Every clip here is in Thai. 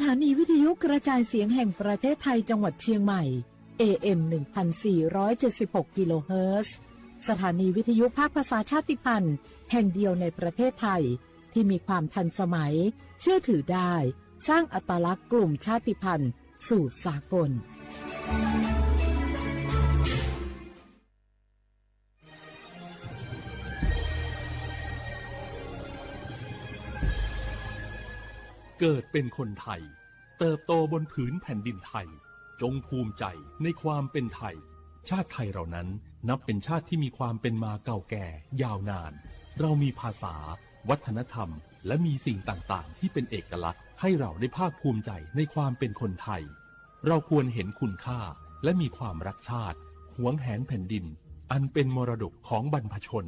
ถานีวิทยุกระจายเสียงแห่งประเทศไทยจังหวัดเชียงใหม่ AM 1476 กิโลเฮิรตซ์สถานีวิทยุภาคภาษาชาติพันธุ์แห่งเดียวในประเทศไทยที่มีความทันสมัยเชื่อถือได้สร้างอัตลักษณ์กลุ่มชาติพันธุ์สู่สากลเกิดเป็นคนไทยเติบโตบนผืนแผ่นดินไทยจงภูมิใจในความเป็นไทยชาติไทยเรานั้นนับเป็นชาติที่มีความเป็นมาเก่าแก่ยาวนานเรามีภาษาวัฒนธรรมและมีสิ่งต่างๆที่เป็นเอกลักษณ์ให้เราได้ภาคภูมิใจในความเป็นคนไทยเราควรเห็นคุณค่าและมีความรักชาติหวงแหนแผ่นดินอันเป็นมรดกของบรรพชน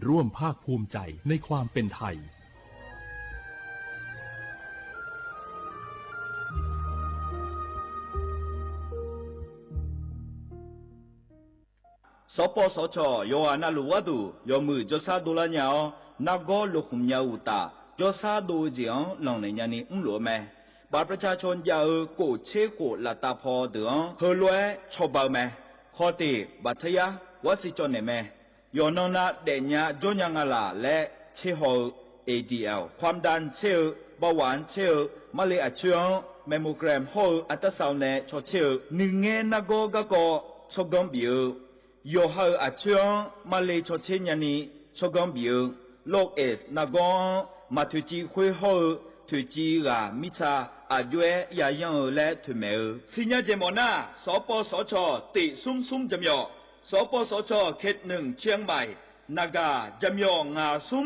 ร่วมภาคภูมิใจในความเป็นไทยสปสชโยอานาลูวดูโยมือจซาดูลาเนานักกอลุขุมยาอุตาจซาดูเจียงหลังในยานีหลัวแม่บาประชาชนยาโกเชโกลาตาพอเดืองเฮลวยชอบาแม่ข้อตีบัทยาวสิจนเนแม่โยนนาเดญญาจนยังาลาและเชโฮ ADL ความดันเชลเบาหวานเชลมะเร็งอัดเชื้อแมมโมแกรมโฮอัตราซาวเนชอเชลหนึ่งเงนักกอกะกอชกงบิวโยฮาอัจฉริมาเลชเชญานีชกงบิวโลกเอสนากอนมาทุจีคุยฮอทุจีรามิชาอายุยายังและทุเมอสิญญาเจมอนาสปสชติซุมซุมจำยอสปสชเขตหนึ่งเชียงใหม่นากาจำยองาซุม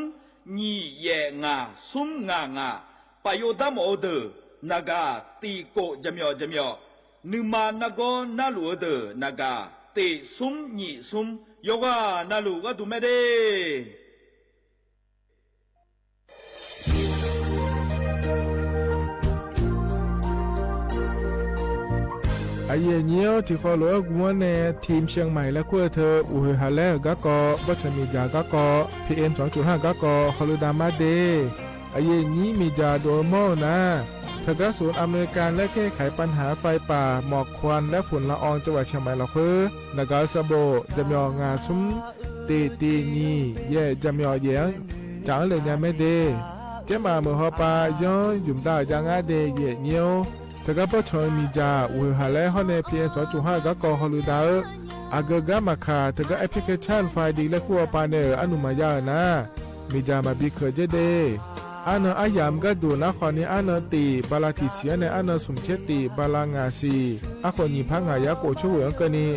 ญีเยงาซุมงาปโยดามโอเดนากาตีโกจำยอนึมานากอนาลูเดนากาติซุมญีซุมโยกานาลูกดูไม่ได้ไอเยี่ยวที่ฟอลโล่กัวเนทีมเชียงใหม่และขั้วเธออุฮฮาเลกะกอบัชมีจากะกอ PM 2.5 กะกอฮอลูดามาเดไอเยี่นี้มีจาโดโมนะทกศูนย์อำนวยการและแก้ไขปัญหาไฟป่าหมอกควันและฝุ่นละอองจังหวัดเชียงใหม่ละคือนากาซาโบจำยองาซุมตีงีเย่จำยอเยียงจางเลยยังไม่เดแกมาเมื่อฮอปาย้อนยุ่มดาจางอาเดเย่เนียวทกปชมีจาอุฮาเลฮอเนพีเอ็น2.5กะกอฮอลูดาอากกะมาคาทกแอปพลิเคชันไฟดีและคัวปาเนอนุมายานะมีจามาบิเคเจเดอันอายามก็ดูนะขอนี้อันตีบาลาติเสียในอันสมเชติบาลางาซีอาคนนี้พังหายาโกช่วยกันนี้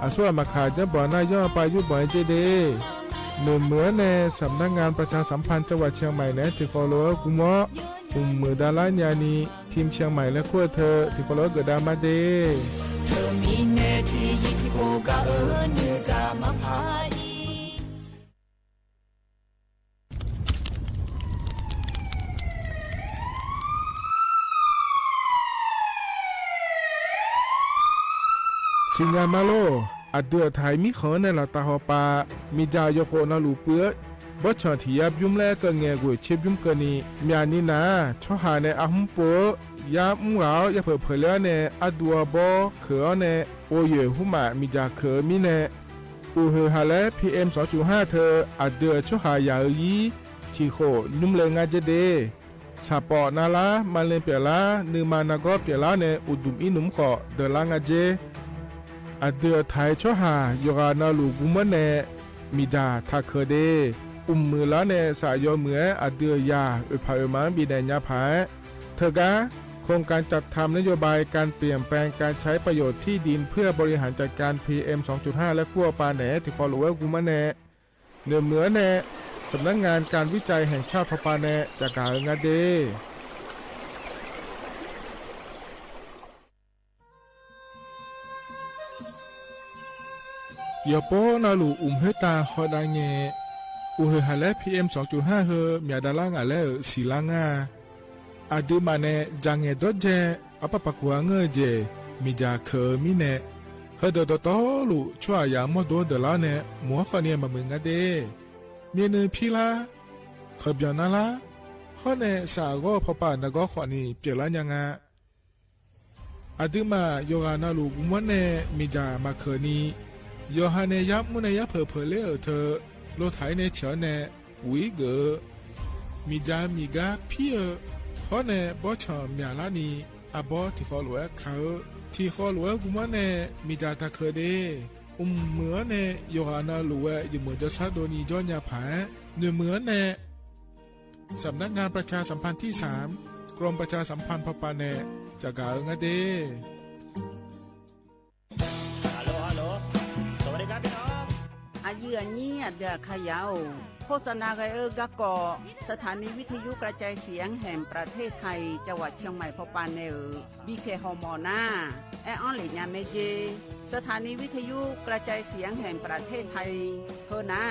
อาส่วนมาขาจะบ่อนายย่อไปยุบ่อยเจเดหนึ่งเหมือนในสำนักงานประชาสัมพันธ์จังหวัดเชียงใหม่เนี่ยที่ฟอลโล่กุมอมือดาราญานีทีมเชียงใหม่และขั้วเธอที่ฟอลโล่เกิดดามาเดเธอมีเนที่ยิที่โบกาเนือกามาพาดีสิงามาโลอัดเดือไทยมีขอในละตาหอปามีจายโคนาลูเปื้อบ่ชอที่ยับยุ่มแลก็แงกวยเชฟยุ่มกะนี่มีอันนี้นะชอหาในอาหุมโปยามุงเหลาอย่าเผลอในอดัวบ่เขอในโอเยหุมามีจาเขอมีในอูเฮฮาและ PM 2.5 เธออัดเดือชอหายายีที่โคนุ่มเลยงาเจเดสาปอนาลามาเลเปียลานือมานากอเปียลาในอุดุมอินุมขอเดลางาเจอเดือไทยชอหายกานาลูกุมเนมีดาทักเคเดมือละเนสายอเหมืออเดือยาอุปาอุมาบีแดญญาภาเธอกะโครงการจัดทำนโยบายการเปลี่ยนแปลงการใช้ประโยชน์ที่ดินเพื่อบริหารจัดการ PM 2.5 และขั้วปาแหนที่ฟอลโลเวอร์กุมเนเนื้อเหมือเนสำนักงานการวิจัยแห่งชาติพปาแหนจากการงาเดยาโปนาลูเฮตาฮอดาเงอูเฮฮาเล PM 2.5 เฮมีดาลางาเลศิลางาอาดูมาเนจังเงดเจอปะปะกัวเงเจมีจาเคมีเนเฮดดตอลูชัวยามอดดลาเนมัวฟาเนียมามึงกะเดมีเนพีลาขบยานาลาฮอเนสาโกพปานากอขวานีเปียลายังา อาดิมาโยฮานาลูกุมันเนมิจามาเคนีโยฮาเนยับมุนยับเพอเลอเธอโลไถเนเฉเนปุยเกมิจามิกาพี่เพราะเนบอชอมยาลานีอาบอที่ฟอลเวเขาที่ฟอลเวกุมันเนมิจาตาเคเดเหมือนเนโยฮานาลูเวอยู่เหมือนจะซาโดนีย้อนยาผาเหมือนเนสำนักงานประชาสัมพันธ์ที่3กรมประชาสัมพันธ์พปาเนจากกาเงเดฮัลโหลสวัสดีครับพี่น้อง อายุอันนี้เดือขยาวโฆษณาไกกะกอสถานีวิทยุกระจายเสียงแห่งประเทศไทยจังหวัดเชียงใหม่พปานเนบีเคฮอมอนาแอออนหลีญาเมเจสถานีวิทยุกระจายเสียงแห่งประเทศไทยเฮนา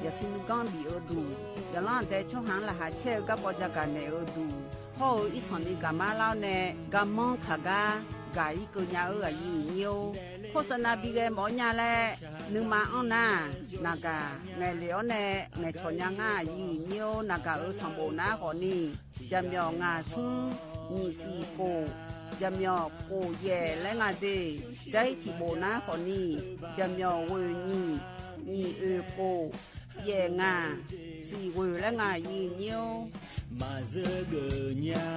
อย่าซินก้อนบีดูอย่าล่อนแต่ช่วงหางละหาเช่กับปจักรเนดูพ่ออีสานนี่กามาเล่าเนกามองขากากาอีกุญญายิงเนียวโฆษณาบีเกหมอญาแลนึงมาอ้อนานากาไงเหลียวเนไงชนยังง่ายิงเนียวนากาสมบูรณ์นาคนนี้จำยองาซุ้งมีสีโกจำยอโกแย่และงาเดใจที่โบนาคนนี้จำยอเวนี่โกแย่งาสีเวและงายิงเนียวมาเจอเกญา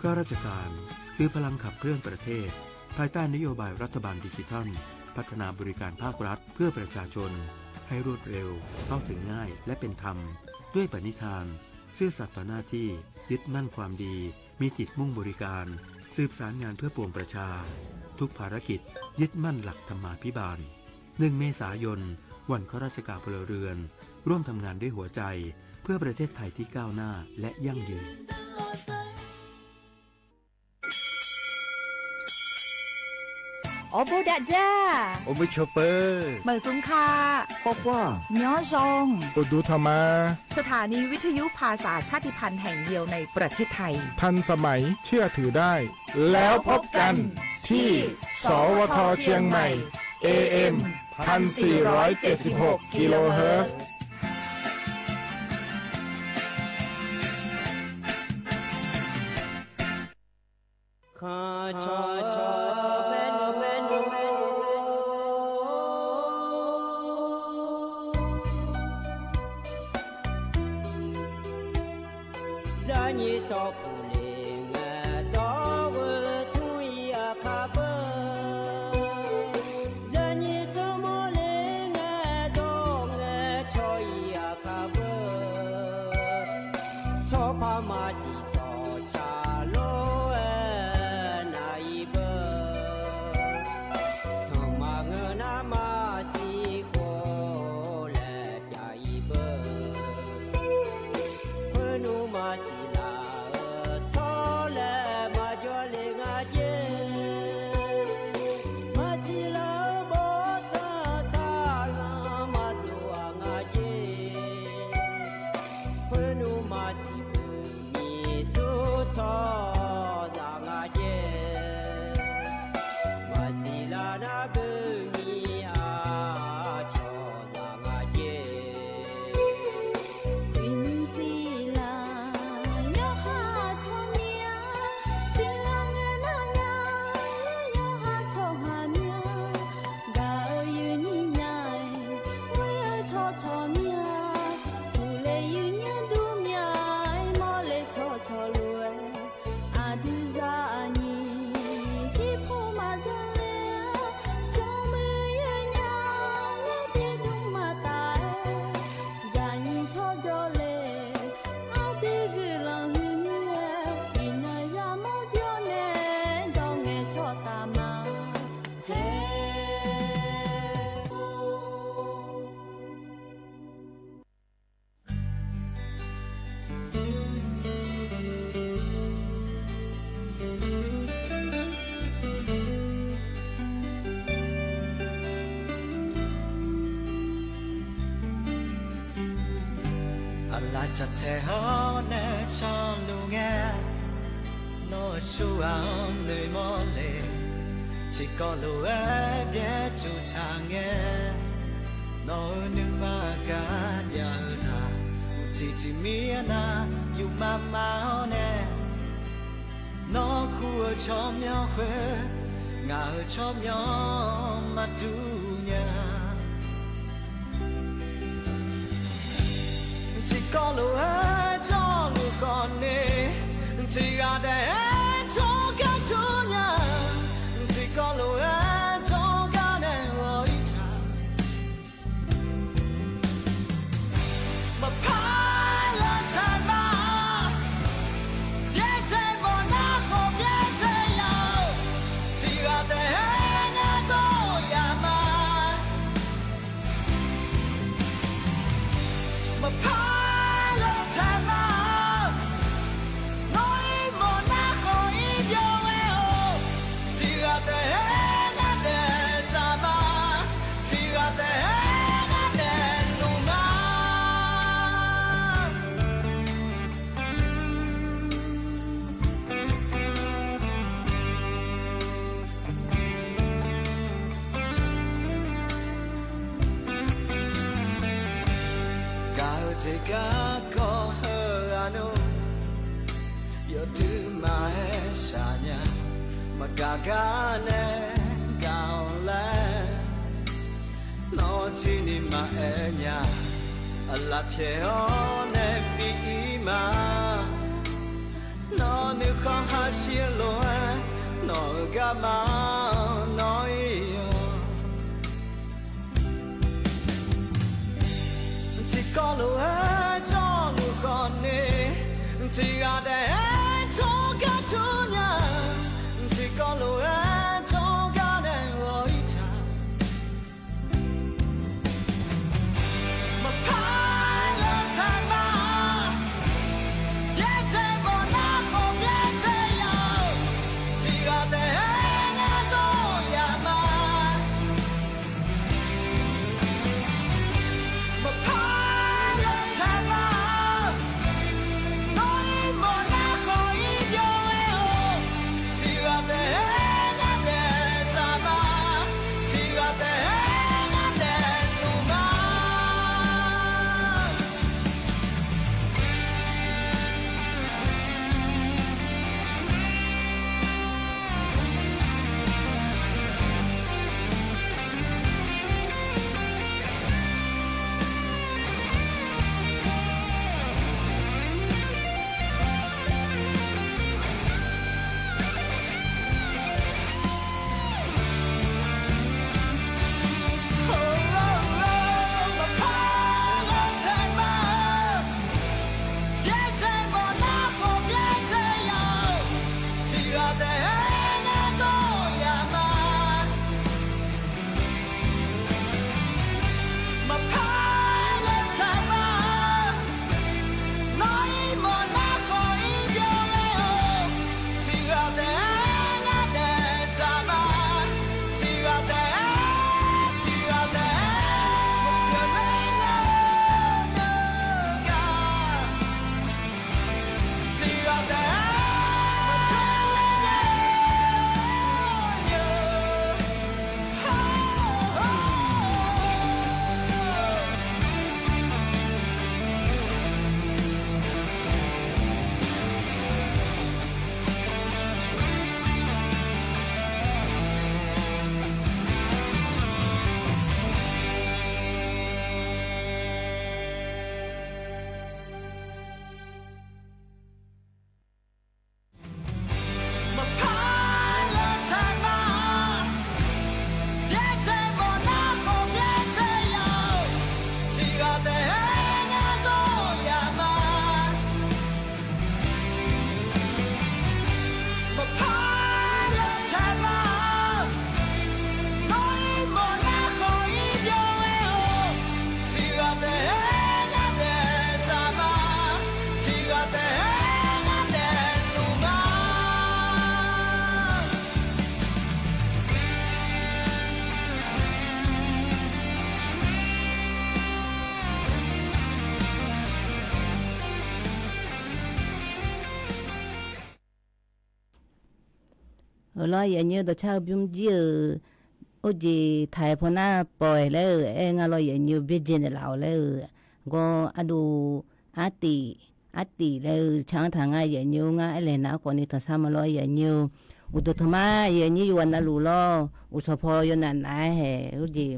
ข้าราชการคือพลังขับเคลื่อนประเทศภายใต้นโยบายรัฐบาลดิจิทัลพัฒนาบริการภาครัฐเพื่อประชาชนให้รวดเร็วเข้าถึงง่ายและเป็นธรรมด้วยปณิธานซื่อสัตย์ต่อหน้าที่ยึดมั่นความดีมีจิตมุ่งบริการสืบสารงานเพื่อปวงประชาทุกภารกิจยึดมั่นหลักธรรมาภิบาล1 เมษายนวันข้าราชการพลเรือนร่วมทำงานด้วยหัวใจเพื่อประเทศไทยที่ก้าวหน้าและยั่งยืนโอโบดาจ้า โอเมชอเปอร์ เหมอซุงคา ปอกว่า ย้อซง โอดูธรรมาสถานีวิทยุภาษาชาติพันธุ์แห่งเดียวในประเทศไทยทันสมัยเชื่อถือได้แล้วพบกันที่สวทเชียงใหม่ AM 1476 กิโลเฮิรตซ์จะเทหอเนชอนลูงแงโนชูอันเลยมอเลที่ก็ลูเอเบียจูทางแงโนนึงมากาญาหนาอุจิที่มีนาอยู่มาเมาเน nó khu ở cho nhau khuê ngà ở cho nhau mà tu nhà chỉ có lúa cho lúa con nè chỉ gà để cho cả tu nhà chỉ có lúa cho cả để ôi cha mà phai lên trời mà biết thế mà nó không biết thế nào chỉ gà để nó cho nhà mà phai lên trời mà nói mà nó không biết đâu chỉ gà để nó để ra mà chỉ gà để nó để luôn mà cao chỉ cả có hờ ano yo tu ma e sa nya mà cả nè cao lên nó chỉ ni mà e nya la phe o ne bi ma nó nếu không ha xia lo nó ga ma nói chỉ có lúa cho lúa con nè chỉ gà để cho cả tu nhà chỉ có lúa cho cả để ôi cha mà phai lên trời mà biết thế mà nó không biết thế nào chỉ gà để nó cho nhà mà phai lên trời mà nói mà nó không biết đâu chỉ gà để nó để ra mà chỉ gà để nó để luôn mà lo ya như đó chao bim ji ô ji thai phô na bòi lỡ e ngà lo ya như biết gì lao lỡ go adu ati อัตติเลยช้างทางง่ายอย่างยูง่ายเลยนะก่อนนี้ถ้าซ้ำมาลอยอย่างยูอุตธรรมะอย่างนี้วันนั้นรู้ล้ออุสพอยนันไหนเหรู้จี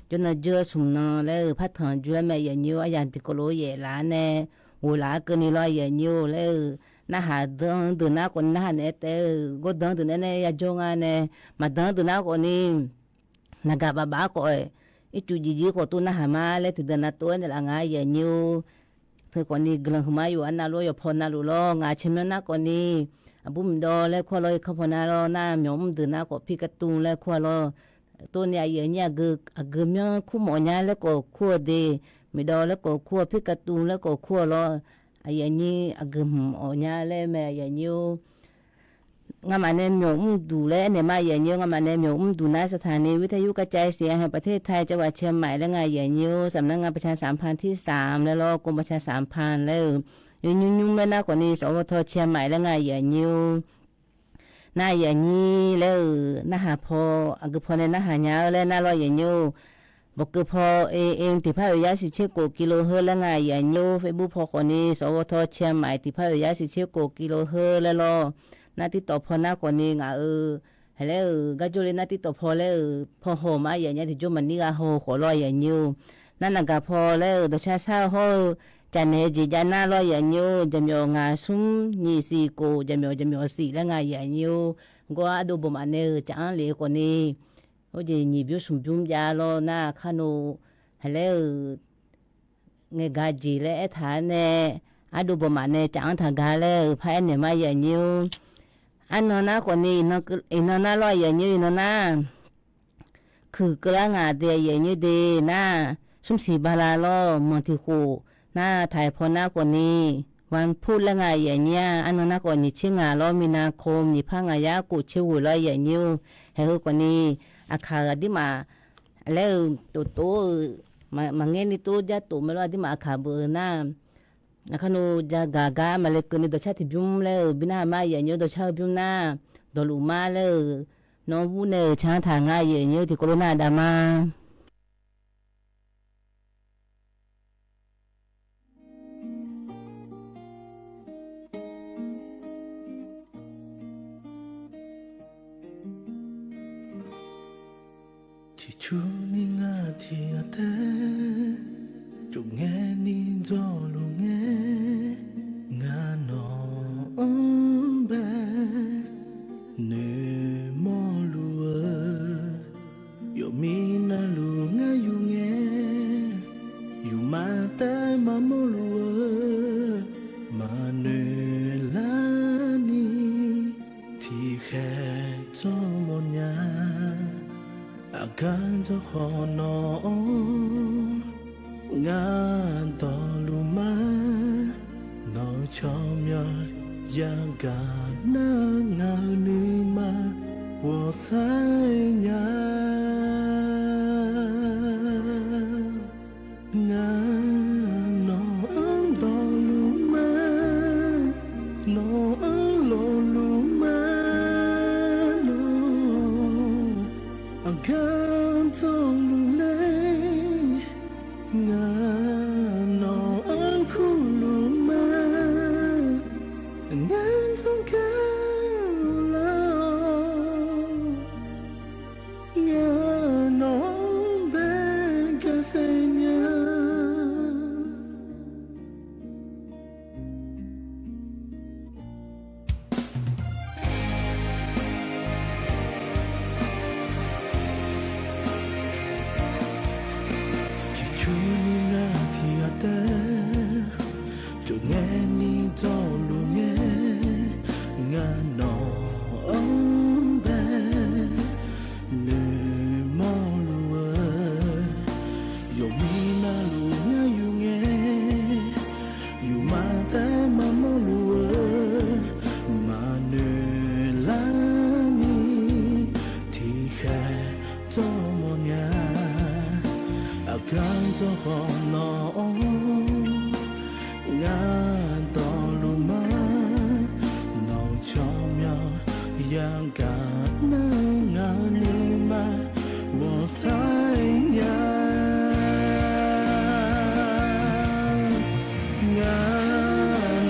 จนเจอสมนอแล้วพัฒนาจุลแม่อย่างยูอย่างที่กโลเยลาเน่อุลาเกินลอยอย่างยูแล้วน่าหาดังตัวน่าคนน่าเนี่ยแต่ก็ดังตัวเนี่ยยาจงอ่ะเนี่ยมาดังตัวน่าคนนี้นักบ้าก็อีจูจีก็ตัวน่าหามาแล้วถึงนั้นตัวเนี่ยละง่ายอย่างยูเธอคนนี้กำลังมาอยู่อันนั้นรู้อยู่พอน่ารู้ล้องาเชื่อมนักคนนี้บุ้มดอแล้วควาลอยเขาพนาล้อหน้าหยอมตื่นหน้าก็พิกตุงแล้วควาลอตัวเนี่ยอย่างเงี้ยกึมยังคู่หมอเนี่ยแล้วก็ขั้วเดไม่ดอแล้วก็ขั้วพิกตุงแล้วก็ขั้วล้ออย่างนี้กึมหมอเนี่ยแล้วแม่อย่างนี้งามันเนี่ยหยอมดูแลเนี่ยมาอย่างนี้งามันเนี่ยหยอมดูหน้าสถานีวิทยุกระจายเสียงแห่งประเทศไทยจังหวัดเชียงใหม่และไงอย่างนี้สำนักงานประชาสัมพันธ์ที่3แล้วกรมประชาสัมพันธ์แล้วยุ่งๆแล้วนะกว่านี้สวทเชียงใหม่แล้วไงอย่างนี้น่าอย่างนี้แล้วน่าหาพอพอในน่าหาเนี้ยแล้วน่ารออย่างนี้บอกพอเองที่พายาสิเชโกกิโลเฮแล้วไงอย่างนี้เฟซบุ๊กพอคนนี้สวทเชียงใหม่ที่พายาสิเชโกกิโลเฮแล้วรอน่าที่ต่อพอหน้ากว่านี้แล้วก็จุเลยน่าที่ต่อพอแล้วพอโหมาอย่างนี้ที่จุมันนี่ก็โหขอรออย่างนี้นั่นก็พอแล้วตัวชาเศร้าโหจันเฮจิจันน่ารออย่างนี้จะมีงาซุ่มยี่สี่โกจะมีสี่แล้วไงอย่างนี้ก็ดูบ่มันเนี่ยจะอันเล็กกว่านี้โอ้ยยี่บิวสุ่มจุ่มยาโลน่าขนูแล้วเงกาจีแล้วฐานเนี่ยดูบ่มันเนี่ยจะอันทางกาแล้วพายเนี่ยมาอย่างนี้อันนั้นกว่านี้นั่นน่ารออย่างนี้นั่นน่ะคือกระงาเดียอย่างนี้ดีน่าสุ่มสีบาลาโลมังทีคูหน้าถ่ายพอหน้ากว่านี้วันพูดละไงอย่างเงี้ยอันนั้นกว่านี้ชื่องาล้อมีนาคมนี่พังอายากูชื่อหัวละอย่างนี้ให้กว่านี้อาคาดิมาแล้วตัวมาเงี้ยนี่ตัวจะตัวไม่รอดิมาอาคาเบอร์หน้าขนูจะกามาเลยกันนี่ตัวชาติบิมแล้วบินามาอย่างนี้ตัวชาติบิมหน้าตัวลูมาแล้วน้องบุญเนี่ยช้างทางง่ายอย่างนี้ที่โคโรนาดามาchú ni ngã thì ở thế chụp nghe ni gió lu nghe ngã nó bé nề mò lùa yo mi na lu nghe yu nghe yu ma ta ma mò lùa mà nề la ni thì khẽ cho một nhà akan cho khó nó ngàn to luma nó cho nhau yang cả na ngao ni ma wo sai nhà ngàn nó to luma nó lo luma akan trong lulay nga no an khuluma ngan trong kala nga no bega senya cho nghe ni cho lu nghe nga no ông bé nề mò lùa yo mi na lu nga yu nghe yu ma ta ma mò lùa mà nề la ni thì khẽ cho một nhà akan cho khó nó ngàn to luma nó cho nhau yang cả nang ngàn ma wo sai ya ngàn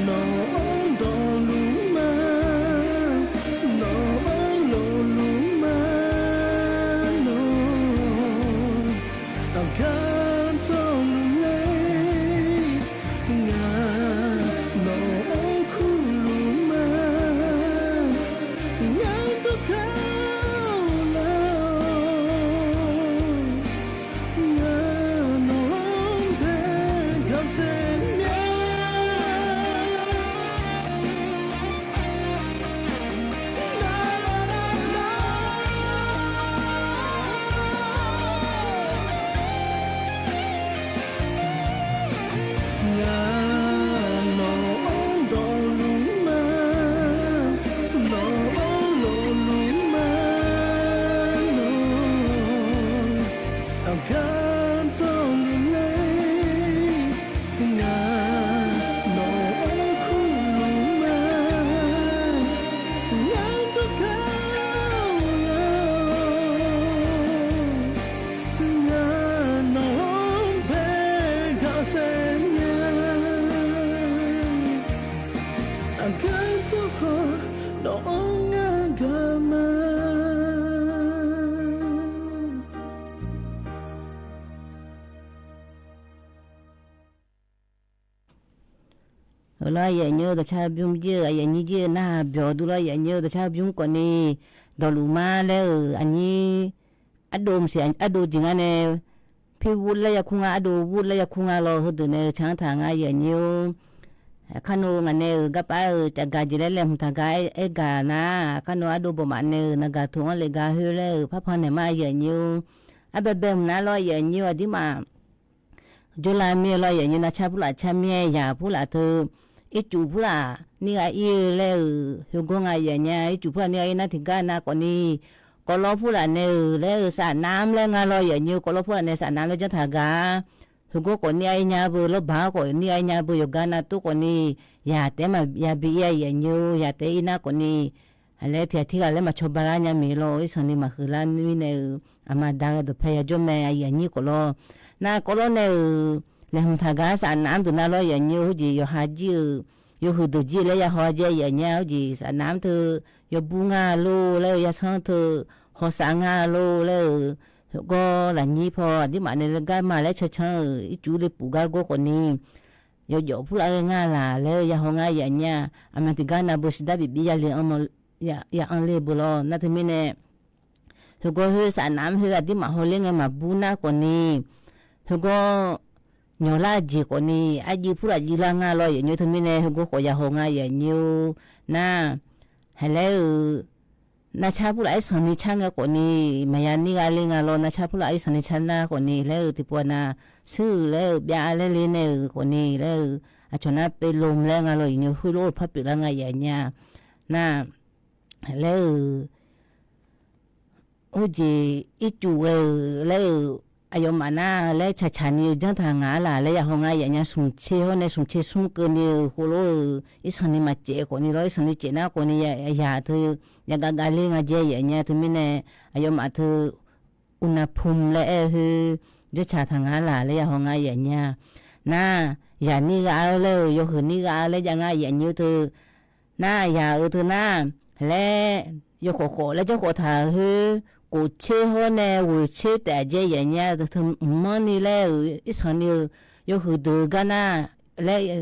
lo ya nhớ da cha bium je ya ni je na byo du lo ya nhớ da cha bium ko ni do lu ma le ani adom se ado jinga ne pi wul la ya kunga ado wul la ya kunga lo hu de ne chang tha nga ya nhớ kanu nga ne ga pa ta ga ji le le ta ga e ga na kanu ado bo ma ne na ga thong le ga hu le pha pha ne ma ya nhớ abe na lo ya nhớ adi ma jo la mi lo ya nhớ na cha pu la cha mi ya pu la thu ít chủ pula ni ai le hu go nga ya nya ít chủ pula ni ai na thika na ko ni ko lo pula ne le sa nam le nga lo ya nyu ko lo pula ne sa nam le ja tha ga hu go ko ni ai nya bu lo ba ko ni ai nya bu yo ga na tu ko ni ya te ma ya bi ya nyu ya te ina ko ni ale thia thika le ma chobara nya mi lo i so ni ma khula ni ne ama da do phe ya jo me ya nyi ko lo na ko lo ne le hum tha ga sa nam tu na lo ya nyu ji yo ha ji yo hu du ji le ya ho je ya nya ji sa nam tu yo bu nga lo le ya sang tu ho sa nga lo le go la ni pho di ma ne ga ma le cha cha i chu le pu ga go ko ni yo pu la nga la le ya ho nga ya nya ama ti ga na bu si da bi ya le amo ya an le bu lo na tu mi ne go hu sa nam hu di ma ho le nga ma bu na ko ni go nhớ là chỉ có ni ai đi phụ là gì là nga lo vậy như thế này có ya hồ nga vậy nhiều na hay là na cha phụ lại sang ni chăng có ni mà ya ni ga nga lo na cha phụ lại sang ni chăng na có ni là thì bữa na sư là bia là lên này có ni là cho na pe lom là nga lo như phụ lo phát biểu là nga vậy nha na hay là ô gì ít chủ là ayo mana le chachani jang tha nga la le ya honga ya nya sum che ho ne sum che sum ko ni ho lo isani ma che ko ni lo isani che na ko ni ya thu ya ga ga le nga je ya nya thu mi ne ayo ma thu una phum le e hu je cha tha nga la le ya honga ya nya na ya ni ga le yo hu ni ga le ya nga ya nyu thu na ya thu na le yo ko le jo ko tha hu cô chế hoa nè, cô chế tại gia nhà nhà thì thầm mani lẽ ít hơn nhiều, yêu hữu từ cái na lẽ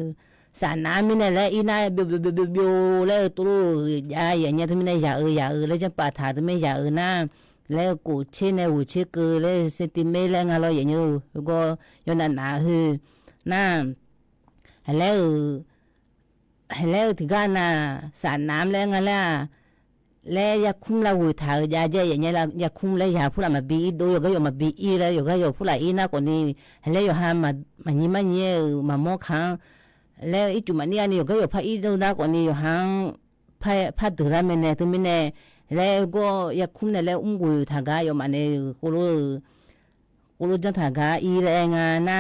sản nam mình lẽ ina bio lẽ tụi nhà nhà thì mình nhà lẽ cho bà thà thì mình nhà na lẽ cô chế nè cô chế cứ lẽ sentiment lẽ ngay lo vậy nhiều, có cho nên là hư na lẽ thì cái na sản nam lẽ ngay là le ya kum la wu tha ja je ya la ya kum le ya phula ma bi do yo ga yo ma bi i le yo ga yo phula i na ko ni le yo ha ma ni ma nye ma mo khang le i tu ma ni ani yo ga yo pha i do na ko ni yo hang pha du ra me ne tu mi ne le go ya kum ne le wu tha ga yo ma ne ko lo ja tha ga i le nga na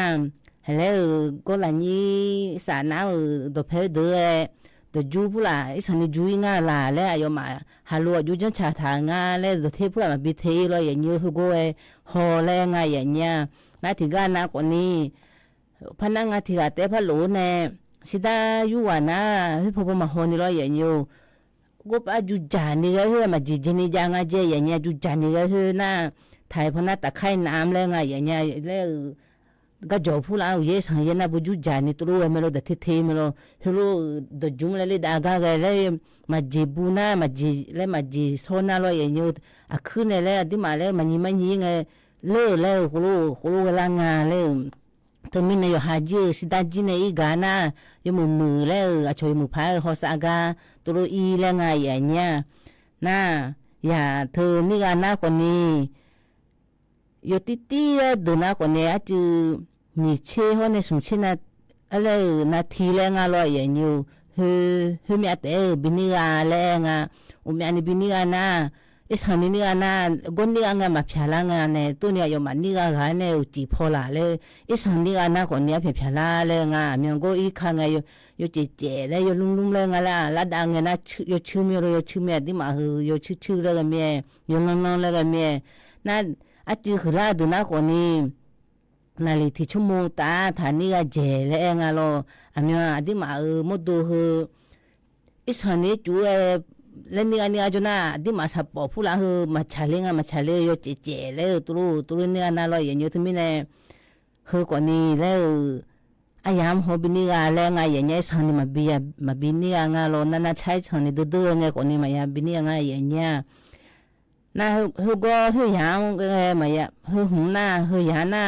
le go la ni sa na do phe do the ju pula isani ju nga la le ayo ma halu ju jan cha tha nga le the the pula ma bi the lo ya nyu hu go e ho le nga ya nya na thi ga na ko ni phana nga thi ga te pha lo ne sida yu wa na hu pho ma ho ni lo ya nyu go pa ju ja ni ga hu ma ji ni ja nga je ya nya ju ja ni ga hu na thai phana ta khai nam le nga ya nya le ga jo phula ye sang ye na bu ju ja ni tru me lo da the me lo helo do jumla le da ga le ma ji bu na ma ji so na lo ye nyu a khu ne le di ma le ma ni nge le ko lo la nga le to mi ne yo ha ji si da ji ne i ga na yo mu le a choi mu pha ho sa ga tru i le nga ye nya na ya thu ni ga na ko ni yo titi do na ko ne a chu ni che ho ne sum che na ale na thi le nga lo ye nyu hu mi ate bi ni ga le nga u mi ani bi ni ga na อีสันนี่อันน่ะก้นนี่อันงั้นมาพิจารณาเนี่ยตัวเนี่ยยอมมันนี่ก็งานเนี่ยจีพอละเลยอีสันนี่อันน่ะคนเนี่ยพิจารณาเลยงานมีก็อีข้างไงอยู่เจ๋ๆเลยอยู่ลุ่มๆเลยงานละละดังเงี้ยนะอยู่ชื่อมีเลยอยู่ชื่อมีที่มาอยู่ชื่อเลยก็มีอยู่น้องๆเลยก็มีนั่นอาจจะคือละดูนะคนนี้นาลีที่ชั่วโมงตาฐานนี่ก็เจ๋เลยงานเราอันนี้ที่มาหมดดูคืออีสันนี่จูแล้วนี่อาจจะน่าที่มาสับปะพูดละคือมาชาเลอยู่เจ๋ๆเลยตัวนี่น่าลอยอย่างเงี้ยที่มีเนี่ยคือก่อนนี้แล้วอายามหัวบินี่ก็แล้วไงอย่างเงี้ยสันนี่มาบินี่งาเรานั่นใช้สันนี่ดื้อๆไงก่อนนี้มาบินี่ไงอย่างเงี้ยน่าคือก็คือยามมาคือหุ่นหน้าคือยาหน้า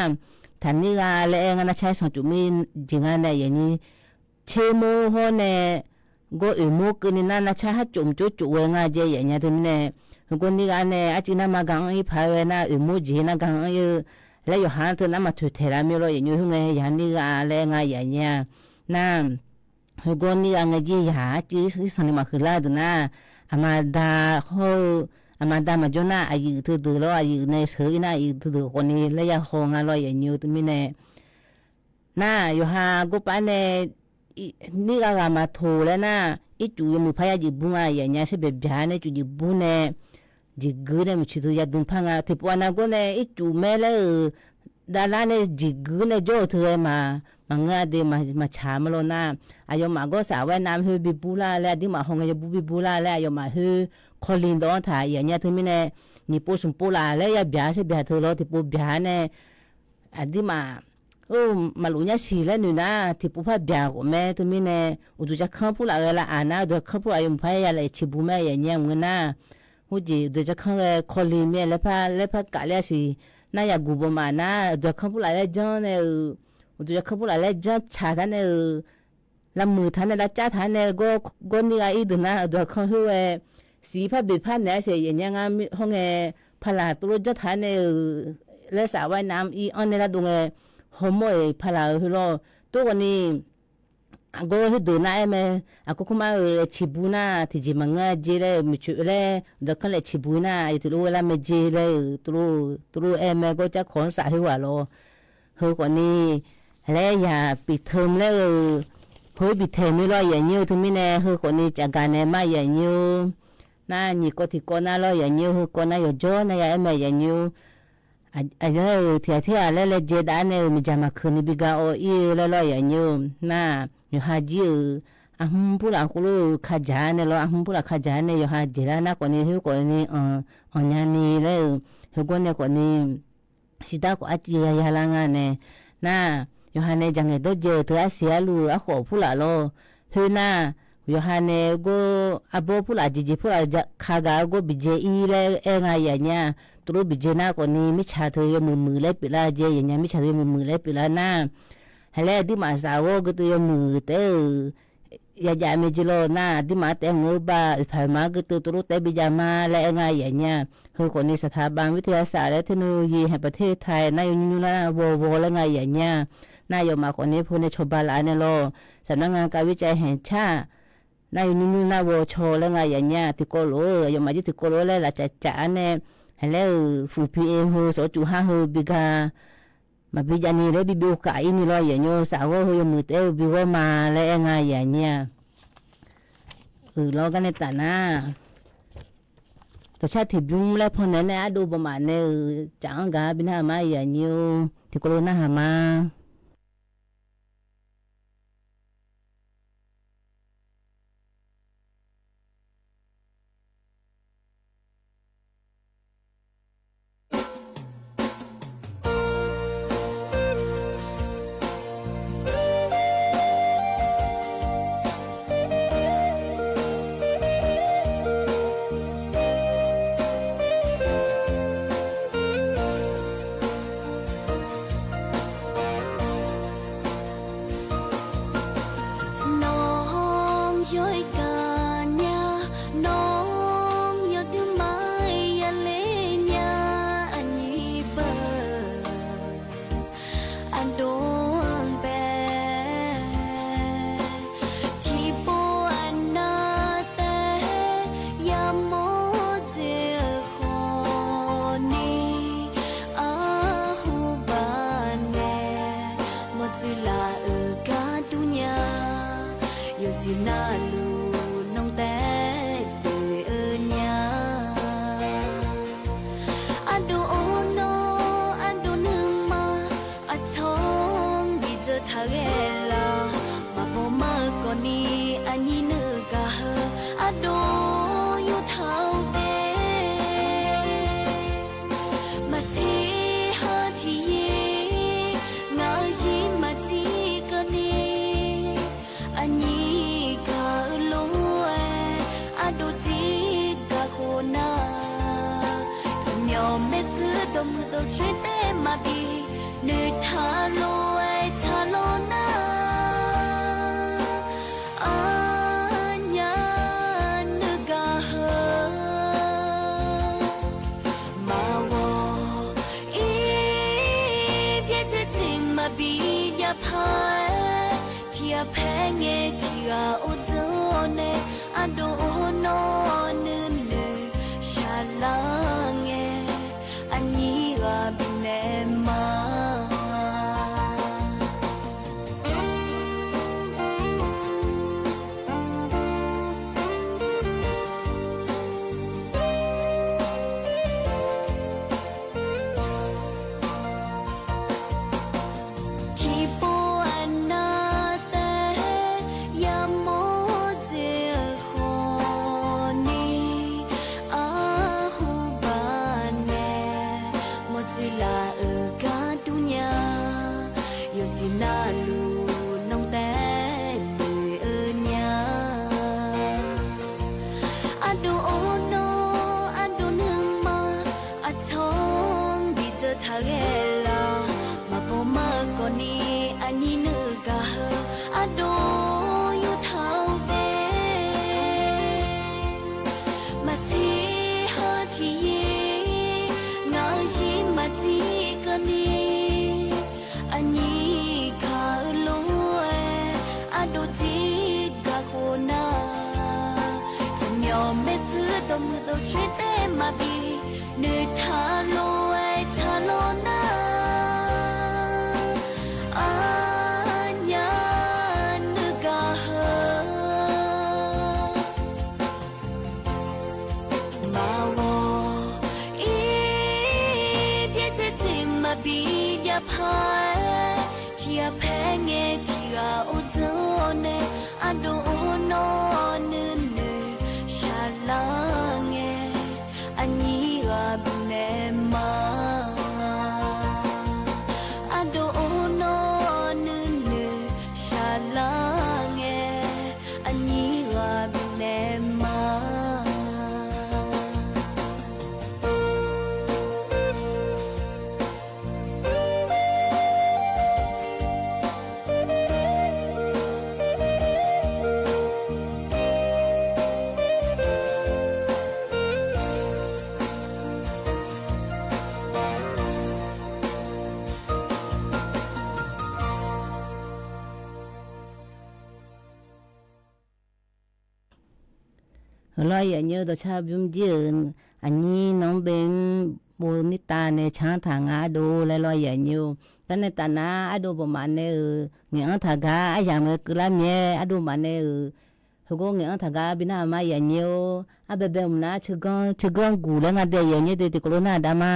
ฐานนี่ก็แล้วงั้นใช้สันจุมีจริงอะไรอย่างนี้เชื่อมือหัวเนี่ยก็มูกนี่น่าใช้ให้จุ่มจู่ๆงาเจียอย่างเงี้ยที่นี่ก็นี่กันเนี่ยอาจจะน่ามากังอีพายเวน่ามูจีน่ากังอีแล้วอยู่หาตัวน่ามาถุเทรามีรอยอย่างเงี้ยอย่างนี้ก็อะไรงาอย่างเงี้ยน่าก็นี่กันเจียหาจีสันนิมาคือลาดูน่าอามาดามาจน่าอายุถือดูแล้วอายุในเสือน่าอายุถือดูคนนี้แล้วยังคงอะไรอย่างเงี้ยที่นี่น่าอยู่หาก็ไปเนี่ยนี่ก็มาโทรแล้วนะอีจูยังมีพยาจิบุ้งอย่างเงี้ยใช่แบบยาเนี่ยจูจิบุ้งเนี่ยจิกเนี่ยมีชุดยาดุนพังที่ปวนาก็เนี่ยอีจูแม่เลยดาราเนี่ยจิกเนี่ยโจ้เธอมาเงาเดมาชามโลนะอายมาก็สาวน้ำเฮบิบูลาแล้วที่มาห้องจะบิบูลาแล้วอายมาเฮคอลินดอนถ่ายอย่างเงี้ยที่มีเนี่ยนี่ปูสมปูลาแล้วยาเบียใช่เบียเธอแล้วที่ปูเบียเนี่ยอันที่มามาลุยสีแล้วนี่นะที่ผู้พัดยากแม่ที่มีเนี่ยอุตส่าห์ข้าวผู้หลักละอ่านนะโดยข้าวผู้อายุพายอะไรชิบุแม่อย่างเงี้ยมึงนะหูจีโดยจะข้าวคอลีเมียแล้วพากะแล้วสิน่าอยากกูบ่มานะโดยข้าวผู้หลักแล้วจ้าเนี่ยโดยข้าวผู้หลักแล้วจ้าชาท่านเนี่ยลำมือท่านเนี่ยละจ้าท่านเนี่ยก็นี่ไงอีดูนะโดยข้าวหัวสีผ้าบิดผ้าเนี่ยเสียอย่างเงี้ยห้องพลาตัวจ้าท่านเนี่ยแล้วสาวว่ายน้ำอีอันเนี่ยละดูไงหอมอยพลาฮือโลตัววันนี้ก็ฮือดูน่าเอ็มก็คุมาชิบุน่าที่จิมังเจเลยมิชุเลยดอกกันเลยชิบุน่าอยู่ตัวเวลาไม่เจเลยตัวเอ็มก็จะขอนสาหัวโลฮือวันนี้แล้วอย่าปิดเทอมแล้วฮือปิดเทอมไม่รออย่างนี้ทุกมิเน่ฮือวันนี้จากการเนี่ยมาอย่างนี้น่านี่ก็ที่ก็น่ารออย่างนี้ฮือก็น่าอยู่จ้อน่าอย่าเอ็มอย่างนี้อันนี้ที่อะไรเจดานเนี่ยมีจามาคืนบิกาโออีแล้วอย่างนี้น่าอยู่หาจีพูดอะไรก็ขจานเนี่ยเราพูดอะไรขจานเนี่ยอยู่หาจีแล้วนะคนนี้คนนี้อันนี้แล้วคนนี้คนนี้สิตาก็อาจียาลังเนี่ยน่าอยู่หาเนี่ยจังเกตเจตัวเสียลูขอพูดอะไรคือน่าอยู่หาเนี่ยก็อาพูดอะไรจีพูดอะไรขากาก็บิเจอีเลยไงอย่างเงี้ยตัวบิเจน่าคนนี้มิชาเธอมือเล็บปีละเจอย่างเงี้ยมิชาเธอมือเล็บปีละน่าฮัลโหลที่มาสาวก็ตัวมือเตอยาไม่จิโลน่าที่มาแต่งบ้าผ่านมาก็ตัวแต่บิจามาและไงอย่างเงี้ยคือคนในสถาบันวิทยาศาสตร์และเทคโนโลยีแห่งประเทศไทยนายยูน่าโวและไงอย่างเงี้ยนายมาคนนี้พูดในชบาลาเนี่ยโลสำนักงานการวิจัยแห่งชาตินายยูน่าโวโชและไงอย่างเงี้ยที่โกโลยมาที่โกโลและหลักจ่าเนี่ยฮัลโหลฟูพีเอ็มฮูสจูฮาฮูบิกามาบิจานี่เลยบิวกาอินี่รออย่างเงี้ยสาวฮูยมือเตบิวมาและไงอย่างเงี้ยเรากันในตาหน้าตัวชาติบิวและพอนั้นเนี่ยดูประมาณเนี่ยจังกาบินหามาอย่างเงี้ยที่โคโรนาหามาค เตมาบีเนทาโลไอทาโลนาอัญญานกาเฮมาวออีเพียจะทิ้งมาบียาพายที่ยาแพ้เงที่ยาโอโจเนอะโดโนนึเนชาลาเงอันนี้ก็เป็นแน่มาที่ปวนนาเตยามโมเจโคนีอาหูบานเนโมจิลากาตุญาโยจินาลูน้องแต่ญาอะโดโอโนอะโดนึงมาอะทองบิเจทาเกลามาโปมาก่อนนี้อันนี้นึกะเฮอะโดอยู่ทางเตมาสิหาที่งาชิมาจิกันนี้อันนี้ข้าลูอะโดจิกะโคนาจะยอมไม่ซื้อตัวมือตัวช่วยเตมาบีเนทาโลไอทาโลนาอัญญานกาเฮมาวออีเพียจะทิ้งมาบียาพายที่ยาแพ้เงที่ยาโอโจเนอะโดโนนึเนชาลาเงอันนี้ก็เป็นแน่มาอะโดโนนึเนชาลาเงอันนี้ก็เป็นแน่มา lo ya nhớ đó cha bim dien anh ni nong ben bo ni ta ne chang thang a do le lo ya nhớ cái này ta na a do bo ma ne nghe tha ga a ya me kla me a do ma ne ho go nghe tha ga bina ma ya nhớ a be be na chugon gu le nga de ya nhớ de ko na da ma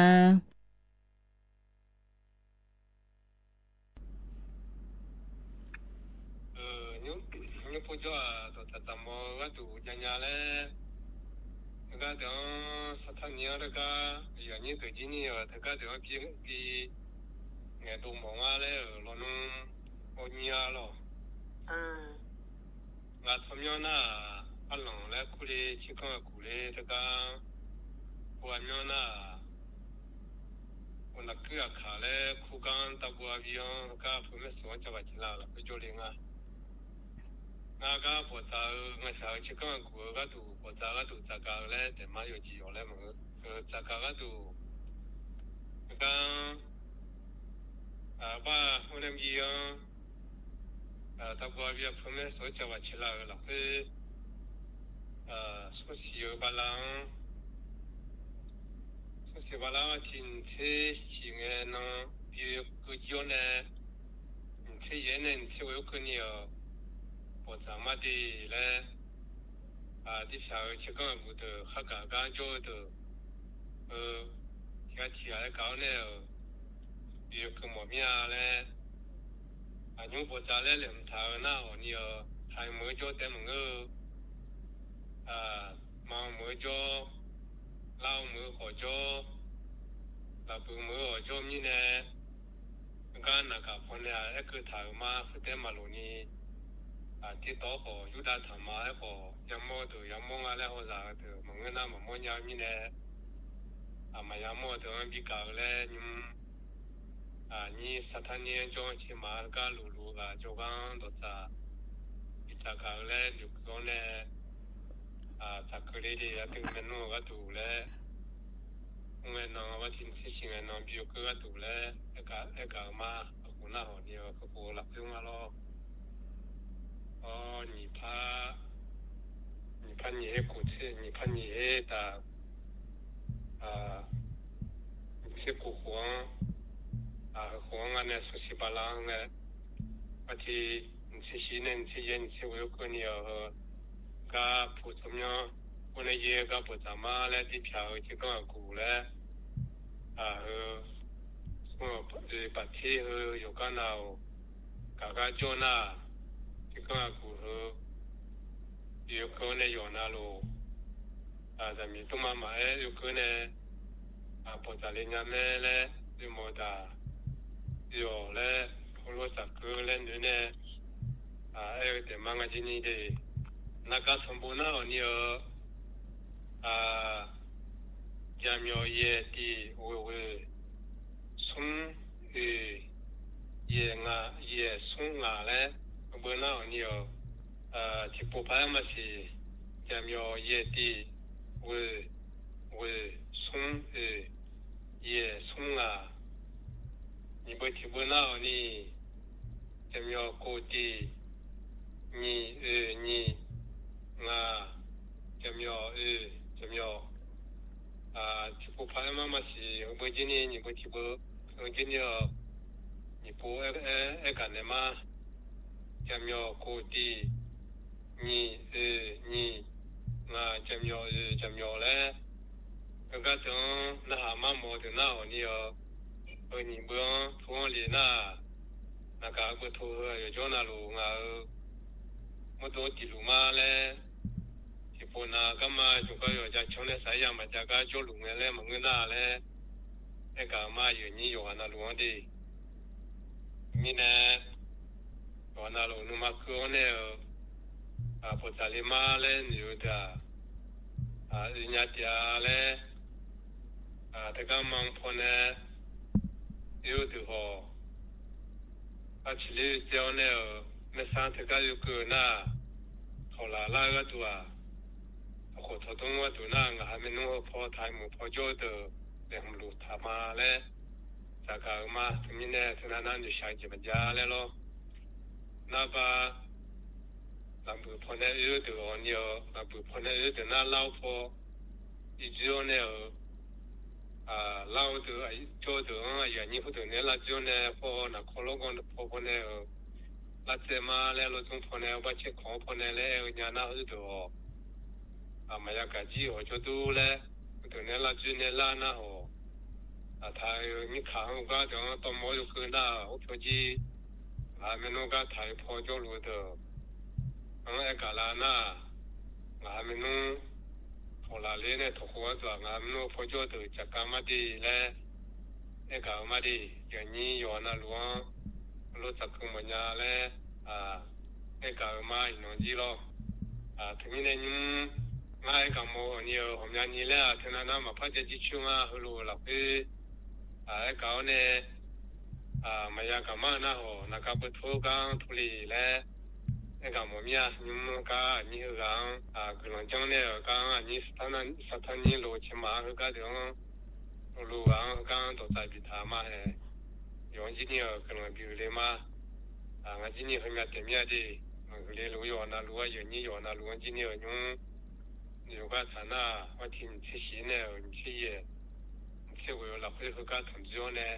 cái đó sát thang nhiều đó cái giờ như cái gì nhiều thì cái đó kiếm đi nghe đồ mỏng á đấy rồi nó ô nhiều rồi ngắt thầm nhau na ăn lòng lấy củ lê chỉ còn củ lê thì cái bùa nhau na còn là cứ khá lấy khu gan ta bùa viong cái phụ nữ sống cho vài là cái chỗ liền à ngã cái bữa sau ngã sau chỉ còn củ cái đồ bữa sau cái đồ giá cả lấy để mà有几有来么giá cả cái đồ cái ba hôm nay gì ta bùa viong phụ nữ sống cho vài là cái số siêu ba lang số siêu ba lang chính thế chỉ nghe nó biểu cái chỗ này thế hiện nay thế với cái nhiều bộ trang mà đi là đi sau chỉ có một từ khác cả cái chỗ từ cái chỉ là cái này biểu cái một miếng này những bộ trang này làm thảo nào nhiều thay mới cho tem người mà mới cho lao mới họ cho là bự mới họ cho như này cái nào cả phần này cái thảo mà phải tem mà luôn điที่โต๊ะเขายุดาธรรมะเขายังโมตัวยังโมงอะไรเขาจะตัวมังเงินน่ะมังโมยามีเนี่ยมายามโมตัวมันพิการเลยยิ่ง สถานีจงชิมาก็ลูก็จงกันตัวซาอิตาคาเล่ยุคก่อนเนี่ยสักครั้งที่ถึงเมนูก็ดูแลเงินน้องว่าทิ้งสิ่งเงินน้องบิวก็ดูแลเอกมาคุณน่าหัวเดียวก็กูหลับยุ่งมาแล้วอ๋อ你怕你骨气你怕你的你是骨黄黄呢熟悉巴郎呢而且你是新人你是人你是我有个你要个普通样我那些个不怎么来的票就跟我估嘞我白天有个那个叫那就跟我估有可能有那路咱们东妈妈有可能不在人家那嘞有么的有嘞普罗萨克嘞你呢还有点忙个今年的那个全部那你有家苗也的为松也松嘞不那你有ที่ปูพายมาสิจะมีเยติเวส่งเยส่งนี่บ่ที่บ่นานี่จะมีโคตินี่จะมีที่ปูพายมาสิบ่จินี่นี่บ่ที่บ่จินี่นี่ปูกันเนี่ยมาจะมีโคติ你จำยอเลยก็ต้องน่ามาหมดน่านี่นี่เบื้องทุ่งลีน่าก็ก็ทุ่งอยู่จนลูมันตัวติลูมาเลยที่พนักมาจุกอยู่จากช่องนี้สายยามาจากก็จุลุงเลยมันก็น่าเลยก็มาอยู่นี่อยู่น่าลูกดีมีเนี่ยน่าลูกนุ่มก็เนี่ยพอจะเลี้ยงมาเลยอยู่แต่ริญญาติเลยแต่ก็มองพอเนี่ยอยู่ที่หัวชิลิเจ้าเนี่ยไม่สานแต่ก็อยู่ก็น่าเขาลาก็ตัวขอทดลองว่าตัวน่างาไม่นู้พอทายมือพอโจทย์เรื่องลูกทำมาเลยจากก็มาถึงเนี่ยถึงนั้นอยู่ใช้จิตวิญญาณเลยหรอน่าบ้า那不碰到有的你那不碰到有的那老婆一直呢老的做的呀你不懂呢那就呢婆那可老公婆呢那怎么来了从婆呢把钱靠婆呢来人家那有的没有感觉我就都来不懂呢那就呢那那他你看我刚讲到没有跟那我手机没弄个他婆就路的กาลาน่างามินุพอลาเลเนี่ยทุกหัวตัวงามินุพอจอดจากการมาดีและกามาดีอย่างนี้ย้อนหลวงรถสักครึ่งวันยาและกามาอีกน้องจีโร่ถึงนี้เนี่ยง่ายกับโมเนี่ยผมยันนี่แหละถึงนั้นมาพัฒนาจิตชุ่มฮัลโหลหลับไปกาเนี่ยมายากามานะโหนักบุตรกันทุลีและก็มมีนิมก็นี่ก็กลางจังเนี่ยก็นี่สถานีโลชิมาก็เดี๋ยวลูกก็ตัวใจพิธามาย้อนที่นี่กลางบิวเลยมางั้นที่นี่เขามีแต่มีอะไรเรียนรู้ย้อนนะรู้ว่าอย่างนี้ย้อนนะรู้ว่าที่นี่อยู่ก็ฐานะว่าที่ที่สิ่งเนี่ยที่ว่าเราเคยเขาก็ทำจริงเนี่ย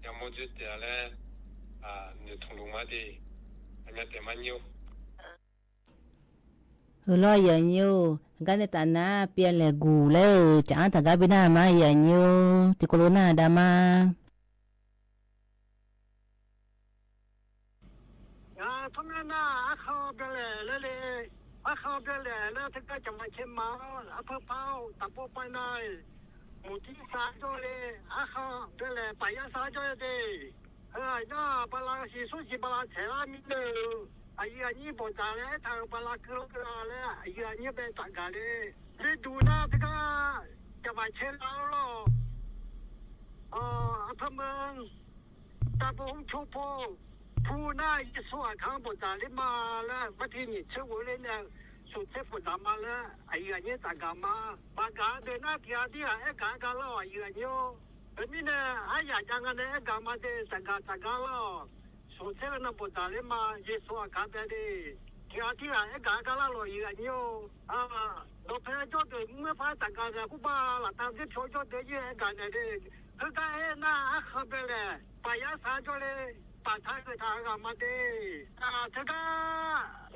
ยังไม่จุดเดียวเลยนี่ทุ่งลงมาดีอันนี้แต่มันอยู่lo ya nyu gane tana pia le gu le cha ta ga bina ma ya nyu ti corona da ma ya thona na a kho bele le a kho bele le ta ka chama chema a pha pao ta po pa nai mu ti sa jo le a kho bele pa ya sa jo de na ba la si su si ba la che la mi le ai ni bo ta le ta ba la kro kra le ai ni be ta ga le le du na ta ka chama che la lo a pha mong ตาบงชูโพผู้น่าจะสวดข้างบนตาลิมาแล้วบัดนี้เชื่อว่าเนี่ยสุดเทพดามาแล้วไอ้ยันเนี่ยตากามาบางการเดินหน้าที่ที่ไอ้การกันแล้วไอ้ยันโยแต่นี่เนี่ยไอ้ยาจังกันเนี่ยไอ้การมาเดินตากาแล้วสุดเทพนั้นบนตาลิมาเยสวดข้างเดินที่ไอ้การกันแล้วไอ้ยันโยเราเพลย์จดเลยเมื่อพายตากาเนี่ยกูบ้าละตามที่โชว์จดเลยไอ้การเนี่ยคือการเห็นหน้าเขาเป็นเลยไปยาสาจเลยป่าท้ายคือทางกันมาเด้这个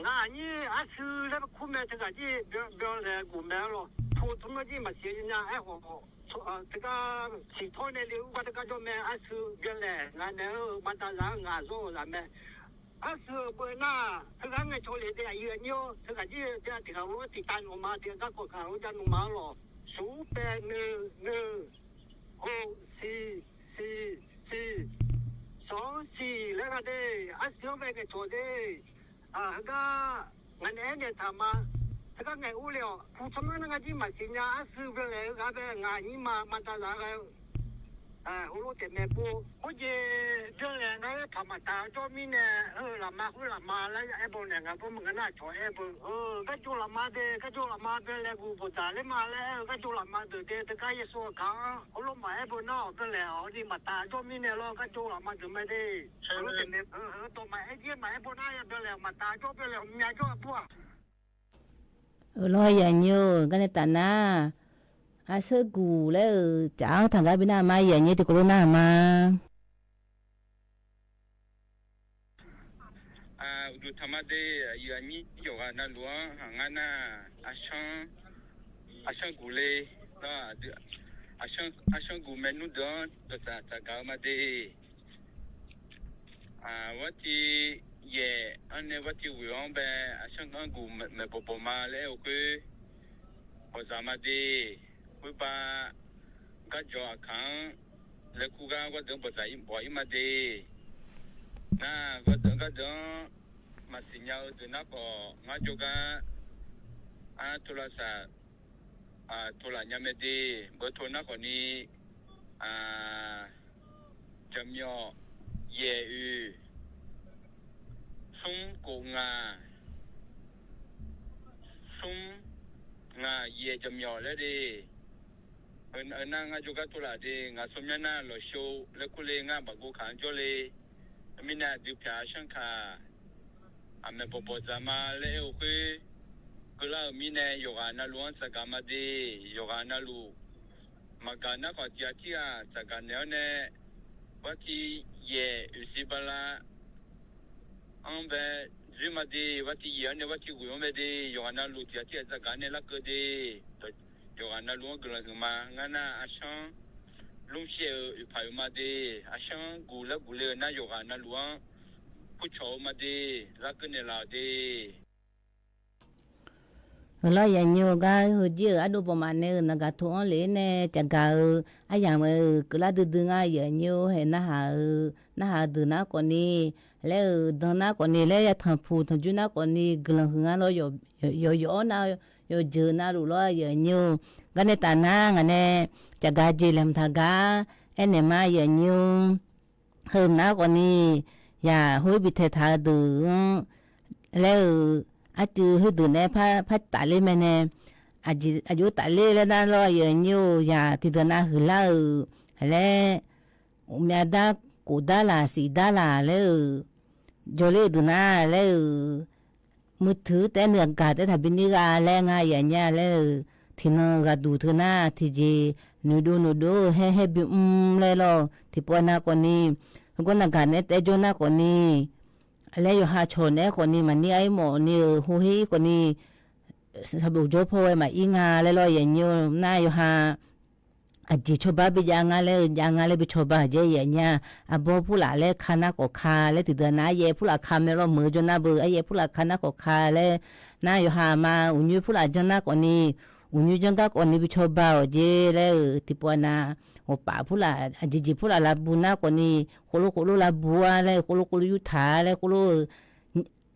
俺你俺是那个苦面这个你不要来苦面了，普通的你嘛些人家爱好这个其他的留个这个叫咩俺是原来俺那马达上俺说咱们俺是不那这个俺家里的一个妞这个你这个我的单我妈这个我看我家弄嘛了数百呢哦是สองสี่แล้วก็ได้อันเชื่อไปกับโจได้ก็งานเนี่ยทำมาถ้าไงอู้เลี้ยวผู้ทำงานงานที่มาสิญญาอันซื้อไปเลยก็ได้งานนี้มาตลาดแล้วหูรู้แต่แม่ปูโอ้ยเรื่องอะไรนะธรรมดาจอมีเนี่ยละมาแล้วไอ้พวกเนี่ยก็มันก็น่าช่วยไอ้พวกก็จูละมาเด้ก็จูละมาเป็นแล้วกูปวดตาเลยมาแล้วก็จูละมาเด้แต่ก็ยังสู้เขาเขาลงมาไอ้พวกนอกเป็นแล้วที่มาตาจอมีเนี่ยเราก็จูละมาถึงไม่ได้รู้แต่เนี่ยตัวมาไอ้เยี่ยมมาไอ้พวกนั้นเป็นแล้วมาตาจอเป็นแล้วมีจอพวกรออย่างเยอะก็ในตาหน้าอาเซกูแล้วจ้างทางการบินมาอย่างนี้ที่กูรู้หน้ามาดูธรรมะได้อย่างนี้อยู่กันนั่นหลวงหางานน่ะอาช่างกูเลยก็อาช่างกูเมนูเดินตัวจากการมาได้วัดที่เย่อันนี้วัดที่วิวงแบบอาช่างกูไม่ปอมาแล้วคือพอสามารถได้คุยบ้าก็จอขังแล้วกูก็เดินภาษาบ่อยมาดีน่าก็เดินมาสิญญาตัวนักก็งาจูกันทุลาสาทุลาญาเมดีก็ทุนักคนนี้จำยอเย่สุ่มกูงาเย่จำยอเลยดีนั่งจูกันทุลาดีงาสมญาณาโลโชแล้วคุเลงาบักกูขันโจเลมินาดูพิอาชังคาอเมปปจามาเลวคือกลามีเนยกานาลวนสกามาดียกานาลูมากานาขอเจียที่สกาเนวเนวัที่เยอุสิบาลาอันเบจิมาดีวัที่เยเนวัที่กุยมดียกานาลูเจียที่สกาเนลักดียกานาลวนกลางมางานาอาชังลุงเชียอุปายมาดีอาชังกูเลนายกานาลวนผู้ชมมาดีรักกันเนลาดีแล้วอย่างเงี้ยก็เยอะอะดูประมาณนี้นะก็ทุ่งเลยเนี่ยจะก็อะอย่างก็ลาดึงอะอย่างเงี้ยเห็นนะฮะดึงนะคนนี้แล้วดึงนะคนนี้แล้วทำผู้ทำจุนะคนนี้กลางหัวเราอยู่นะอยู่เจอนะรู้แล้วอย่างเงี้ยก็ในตาหน้ากันเนี่ยจะก็เจริญทากาเอ็นเนี่ยมาอย่างเงี้ยเห็นนะคนนี้อย่าหุยบิเทธาดูแล้วอาจูหุดูเนี่ยพัดตาเลยแม่เนี่ยอายุตาเลยแล้วนั่นรออย่างนี้อย่าที่เดินหน้าหือเล่าแล้วมีดากูดาลาสีดาลาแล้วโจเล่ดูหน้าแล้วมือถือแต่เนื้อกาแต่ถ้าเป็นนี่ก็แล้วง่ายอย่างเงี้ยแล้วที่นั่งก็ดูเธอหน้าที่จีนูดูให้บิเลยรอที่ปวดหน้าคนนี้ก็นักการเนี่ยแต่จนหน้าคนนี้แล้วอยู่หาชนเนี่ยคนนี้มันนี่ไอ้หมอนี่หูฮีคนนี้สบุกโจพอยมาอีงาแล้วอย่างเงี้ยหน้าอยู่หาอาจิชบ้าไปยางาเลยไปชบ้าเจอย่างเงี้ยอ่ะบ่ผู้หลาเลยคณะก็คาแล้วติดเดินหน้าเย่ผู้หลาคาไม่รอมือจนหน้าเบื่อไอ้เย่ผู้หลาคณะก็คาแล้วหน้าอยู่หามาอุ่นยูผู้หลาจนหน้าคนนี้อุ่นยูจังก็คนนี้ไปชบ้าเจแล้วที่ปวนาโอป่าผู้หลาจิผู้หลาลาบุนาคนนี้โคโลลาบัวแล้วโคโลยุทาแล้วโคโล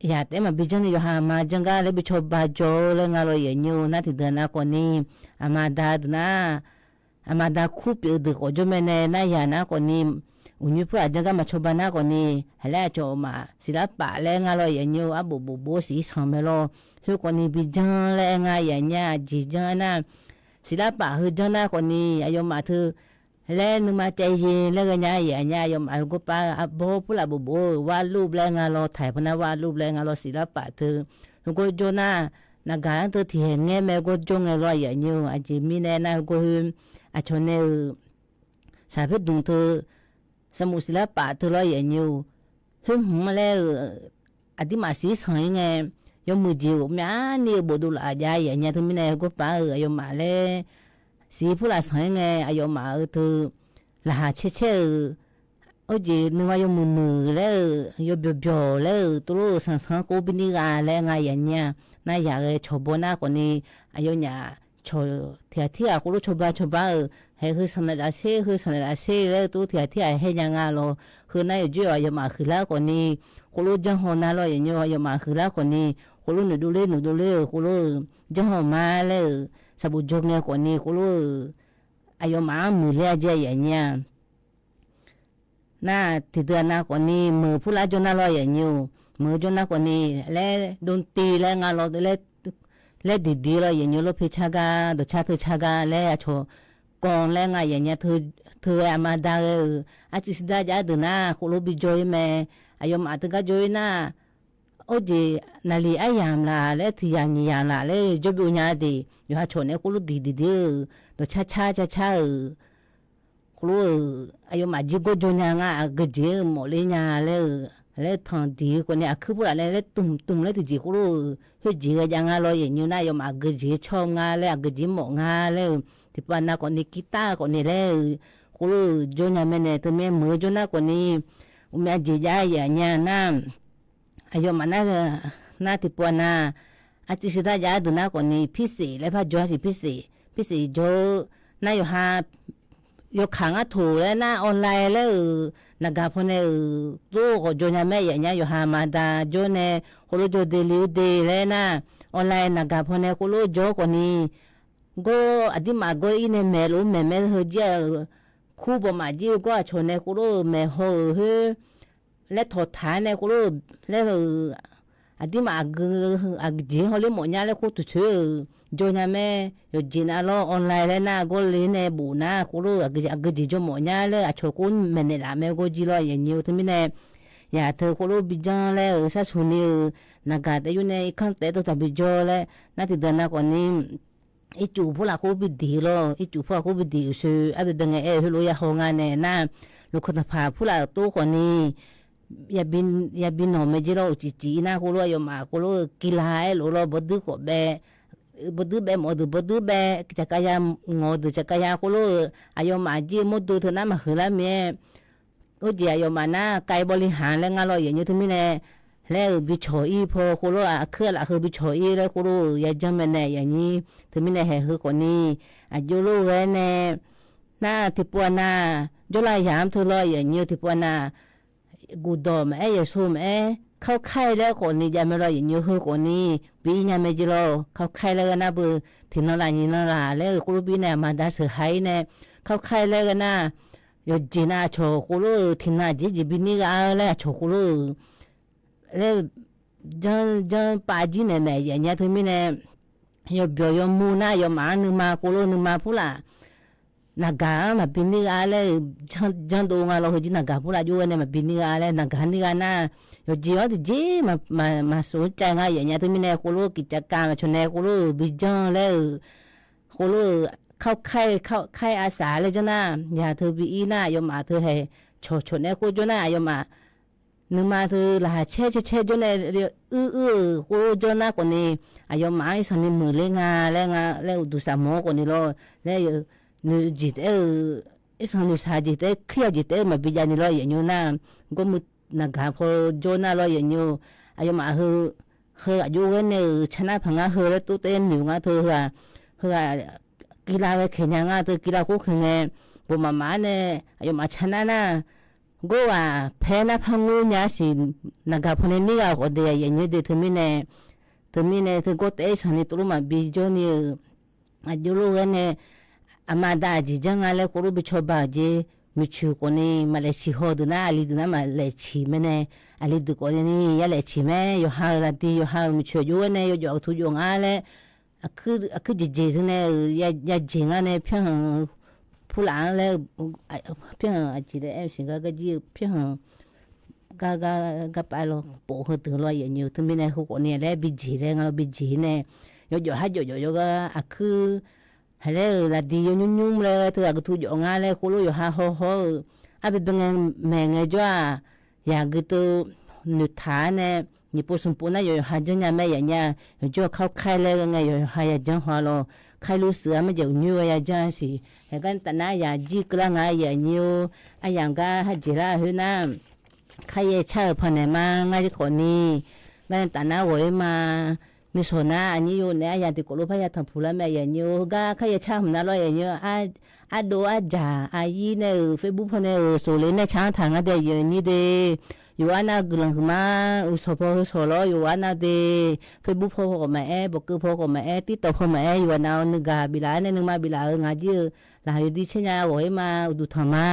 อยากแต่มาบิจังอยู่หามาจังก็เลยไปชบ้าโจแล้วงาลอยอย่างยูน่าติดเดินหน้าคนนี้อามาดาดนะอามาดาคูปดึกโอจเมเนน่ายานะคนนี้ อุญผู้อาจจะก็มาชบนาคนนี้แล้วจะมาศิลปะแรงอะไรอย่างนี้อ่ะบุสีสามโลคือคนนี้บิจังแรงอย่างเงี้ยจีจังนะศิลปะคือจังนะคนนี้อายุมาถือแล้วนึกมาใจเย็นแล้วก็เนี่ยอย่างเงี้ยอายุมาก็ป้าผู้ละบุวาดรูปแรงอะไรถ่ายพนักวาดรูปแรงอะไรศิลปะถือก็จนะนักการตัวที่เห็นเงี้ยแม่ก็จงอะไรอย่างนี้อาจจะมีแน่นะก็คืออาชนเนี่ยสายเพชรดุงเธอสมุศิลปะเธอร้อยอย่างนี้มาแล้วอธิมาสีสันไงยมมือจิ๋วแม่นี่บดูละอาญาอย่างเงี้ยถึงมีแน่ก็ป้ายมมาเลยสีผู้ละสันไงยมมาเธอละหาเช่โอ้จีนึกว่ายมมือแล้วยมเบียวแล้วตัวสังกูบินิกาแล้วไงอย่างเงี้ยน่าอยากชอบหน้าคนนี้ยมเนี่ยชอบที่กูรู้ชอบให้คือสนดาเซ่แล้วตัวที่ให้ยังไงเราคือน่าอยู่ยมมาคือแล้วคนนี้กูรู้จังหัวหน้าเราอย่างเงี้ยยมมาคือแล้วคนนี้กูรู้หนูดูเล่กูรู้จังหัวมาแล้วสบุจงเนี่ยคนนี้กูรู้ยมมามือเลี้ยใจอย่างเงี้ยน่าที่เดือนหน้าคนนี้มือผู้ละจนน่าเราอย่างเงี้ยมือจนน่าคนนี้แล้วโดนตีแล้วงานเราแล้วดีเราอย่างเงี้ยเราพิชากาดูชาติชากาแล้วโชกองแล้วไงอย่างเงี้ยเธอมาได้อาจิสดาจะดูนะกูรู้บิจอยแม่ยมมาถึงก็จอยนะโอ้จีนาลียามละแล้วที่ยามละแล้วจบอยู่เนี่ยดีอยู่หาชนเนี่ยกูรู้ดีดูช้ากูรู้ยมมาจีก็จอยเนี่ยง่ะก็เจอหมดเลยเนี่ยแล้วทางดีคนเนี่ยคือพวกแล้วตุ่มแล้วที่จีกูรู้คือจีก็ยังอะไรอย่างเงี้ยนะยมมาก็เจอชอบง่ะแล้วก็เจอหมดง่ะแล้วที่ปานาคนนี้กีตาร์คนนี้แล้วกูรู้จอยเนี่ยแม่เนี่ยตัวแม่มือจอยนะคนนี้อุมาจีจ้าอย่างเงี้ยนะยมมาน่าที่ปวนาอาทิตย์สุดท้ายจะดูนะคนนี้พิเศษแล้วพอจอยสิพิเศษจอยน่าอยู่หาอยู่ขังถูแล้วนะออนไลน์แล้วนักการพเนี่ยตัวก็จอยแม่อย่างเงี้ยอยู่หามาดาจอยเนี่ยคนรู้จอยเดลิวเดย์แล้วนะออนไลน์นักการพเนี่ยคนรู้จอยคนนี้ก็อดีมาก็อินเมลแม่เฮเจคู่บ่มาจีก็ชนเนี่ยคนรู้แม่โหแล้วถอดฐานเนี่ยกูรู้แล้วอดีมาจีเขาเรียกหมดเนี่ยแล้วกูตัวเชื่อจนเนี่ยแม่อยู่จีน่าล้อออนไลน์แล้วนะกูเล่นเนี่ยบุนะกูรู้จีจนหมดเนี่ยแล้วชอบกูแม่เนี่ยละแม่กูจีล้ออย่างนี้ถึงมีเนี่ยอย่าเธอกูรู้บิจังแล้วซะชุนี่นักการแต่อยู่ในขั้นแต่ตัวบิจอแล้วน่าติดเดินนะคนนี้จูพวกเรากูบิดีล้อจูพวกกูบิดีซื้อเอาไปเป็นไงรู้อยากของงานเนี่ยนะลูกคนพาพวกเราตัวคนนี้อย่าบินหนอไม่จีเราจีนะกูรู้ยมากูรู้กีฬารู้เราบดก็แบบหมดบดแบบจักรยานงอดูจักรยานกูรู้ยมาจีมุดดูเท่านั้นมาหือละเมียก็จียมานะไกบริหารแล้วงานเราอย่างนี้ถึงมีเนี่ยแล้วบิชอีพอกูรู้เคลื่อนคือบิชอีแล้วกูรู้อย่าจำเป็นเนี่ยอย่างนี้ถึงมีเนี่ยเหตุคนนี้ยูรู้ไว้เนี่ยน่าที่ปวนาจุลายามทุลอยอย่างนี้ที่ปวนากูดอมอย่าซูมเข้าไข่แล้วคนนี้จะไม่รออย่างนี้คือคนนี้ปีนี้ไม่จีรอเข้าไข่แล้วกันนะบุถึงนั่นละนี่นั่นละแล้วกูรู้ปีนี้มาได้เสือหายเนี่ยเข้าไข่แล้วกันนะยอจีน่าโชกูรู้ถึงน่าจีบินี่ก็แล้วโชกูรู้แล้วจังป้าจีเนี่ยแม่อย่างเงี้ยถึงมีเนี่ยยอเบียยมูน่ายอมาหนึ่งมากูรู้หนึ่งมาพูละนักการมาบินนี่อะไรจังตัวงานเราคือนักการพูดอยู่เนี่ยมาบินนี่อะไรนักการนี่กันนะอยู่จีว่าจีมาสนใจงานอย่างเงี้ยถึงมีเนี่ยกูรู้กิจการมาชนเนี่ยกูรู้บิจังแล้วกูรู้เข้าไข่อาสาเลยจ้ะนะอย่าเธอบีน่ะยอมมาเธอให้ชนเนี่ยกูจ้ะนะยอมมาหนึ่งมาเธอละเช่จ้ะเนี่ยกูจ้ะนะคนนี้ยอมมาสันนิมือเล่งาแล้วดูสามคนนี้รอแล้วนูจิตสังนูชาจิตเครียดจิตมาบิจานี่ล้ออย่างนี้นะก็มุนักพอโจน่าล้ออย่างนี้ยอมมาเฮอายุกันเนี่ยชนะพังอาแล้วตัวเต้นหนึ่งอ่ะเธอกีฬาแข่งยังอ่ะเธอกีฬาคู่แข่งเนี่ยบุมาเนี่ยยอมมาชนะนะก็ว่าแพ้นะพังงูเนี่ยสินักพอเนี่ยก็คนเดียวอย่างนี้เดี๋ยวเธอมีเนี่ยเธอก็เตะสันนิตัวมาบิจนี่อายุลูกเนี่ยอามาได้จีจังอะไรกูรู้บิชอบาจี mi chu ko ni ma le chi ho du na ali du na ma le chi me ne ali du ko ni ya le chi me yo ha la ti yo ha mi chu yo ne yo jo tu yo nga le a ku je ne ya je nga ne pyan pu la le pyan a ji de e shin ga ji pyan ga pa lo bo ho tu lo ye nyu tu mi ne ko ni le bi ji le nga bi ji ne yo ha yo ga a ku hele la di yo nyum le tu ga tu yo nga le ko lo yo ha ho a be ben me nge jo ya ge tu nu ta ne你不是不那有哈真呀没人家就靠开了个有哈呀真话咯开路时么就牛呀真是那个但那呀几个啦呀牛啊样个哈几啦去那开业车朋友嘛我就คนนี้那但那我嘛你说那你有那样的过路派呀他普了没呀牛个开业车那了呀牛啊多啊家啊姨呢飞不朋友手里那长堂啊的有你的อยู่ว่าน่ากุลังมาอุศพอสโลอยู่ว่าน่าเดเฟซบุ๊กพอก็มาบอกคือพอก็มาติดต่อพอมาอยู่ว่าน่านึกาบิลาเนี่ยนึกมาบิลางาจีลาอยู่ดิฉันเนี่ยว่ามาดูทำมา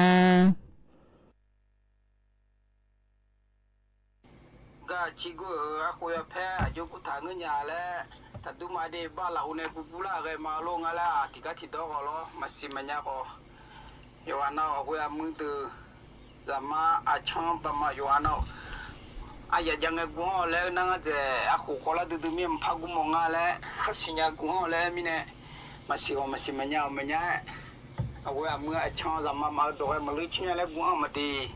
ก็ชิกุอาคุยแพ้ยกทางเงินยาแล้วถ้าดูมาเดบ้านเราเนี่ยปุ๊บละก็มาลงอะไรที่ก็ที่ดอกก็มาสิมันยาก็อยู่ว่าน่าคุยมือตือsama acang pama yuano aya jangan gua le nang je aku kola tu mi mpagu monga le khasinya gua le mine masih menya aku amu acang sama ma do ma lu chinya le gua mati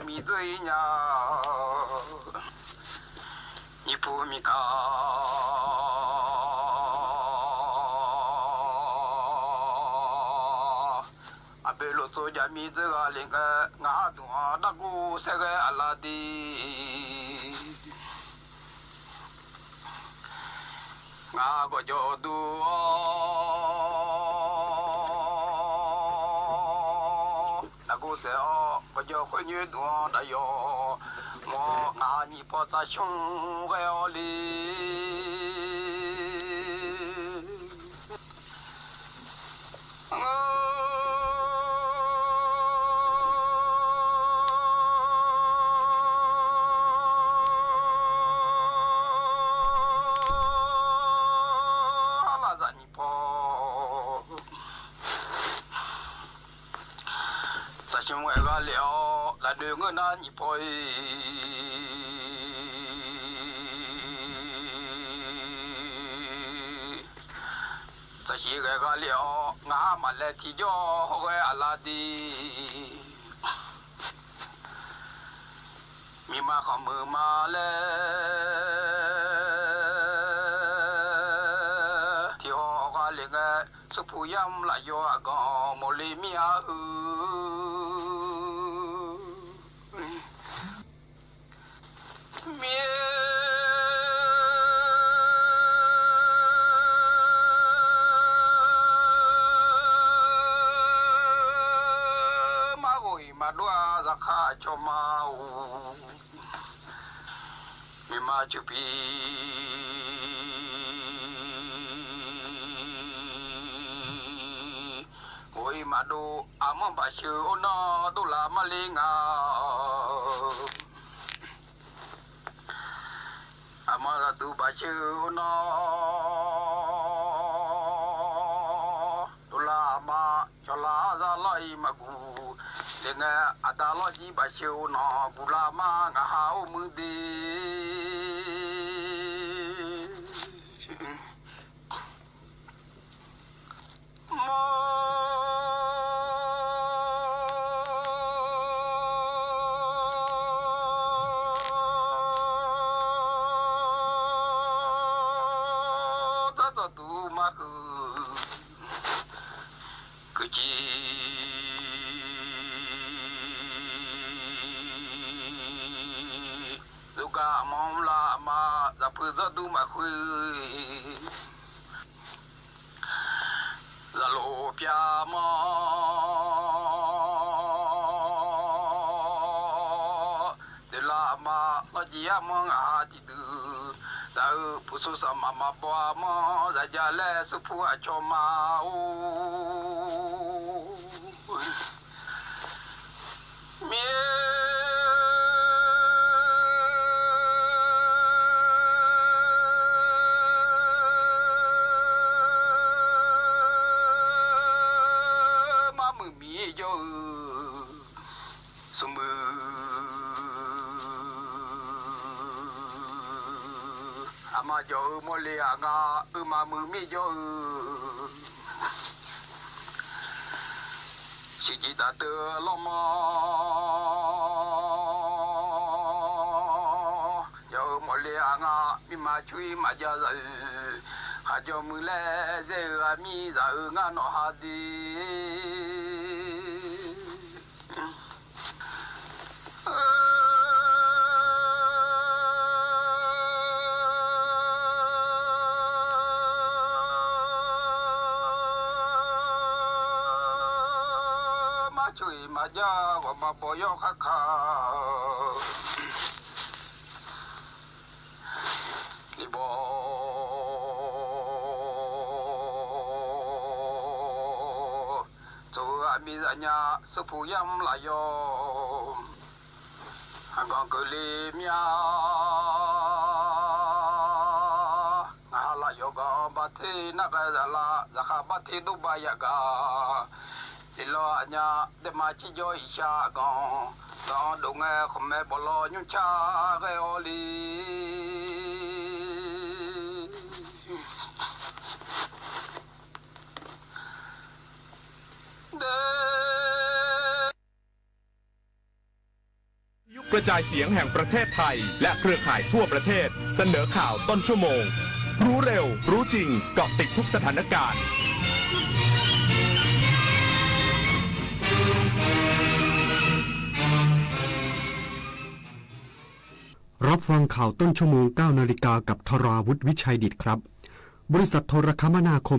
mi zui nya ni pu mi ka abelo so ja mi zui ga ling nga du da gu se ga ala di nga go jo du da gu se o yo khoi như đua đã yo mo ngà nhị po cha chung cái oli la za nhị po cha chung cái ga liao là đường ở na nhị poi cha chi cái ga liao ngã mà lệ thì cho cái ala đi mi ma không mơ mà lệ thì họ ga liao cái sự phù yam là do có một ly mía mà đua ra khá cho mau mi ma chụp ôi mà đu ấm bà chữ nó đu là mà linh mà đu bà chữ nó đu là mà cho lá ra lại mà gu dengan ada lagi baca na bulama ngahau mudi tata tu mak Luka mong la ma za pu za du ma khu za lo pia ma lo jia mong a ti du da pu su sa ma ma bwa mo za ja le su pu a cho ma o mi ama jo mo le anga ma mu mi jo si ji da de lo mo jo mo le anga mi ma chui ma ja za ha jo mu le ze a mi za nga no ha di chui ma ja wa ma bo yo kha kha li bo zo a mi za nya su pu yam la yo ha gong ke li mya na la yo ga ba thi na ga la za kha ba thi du ba ya ga lo nya de ma chi jo isha gon don do nge khme bolo nyu cha ge oli de ยุคกระจายเสียงแห่งประเทศไทยและเครือข่ายทั่วประเทศเสนอข่าวต้นชั่วโมงรู้เร็วรู้จริงเกาะติดทุกสถานการณ์รับฟังข่าวต้นชั่วโมง 9 นาฬิกากับธราวุฒิวิชัยดิษฐ์ครับบริษัทโทรคมนาคม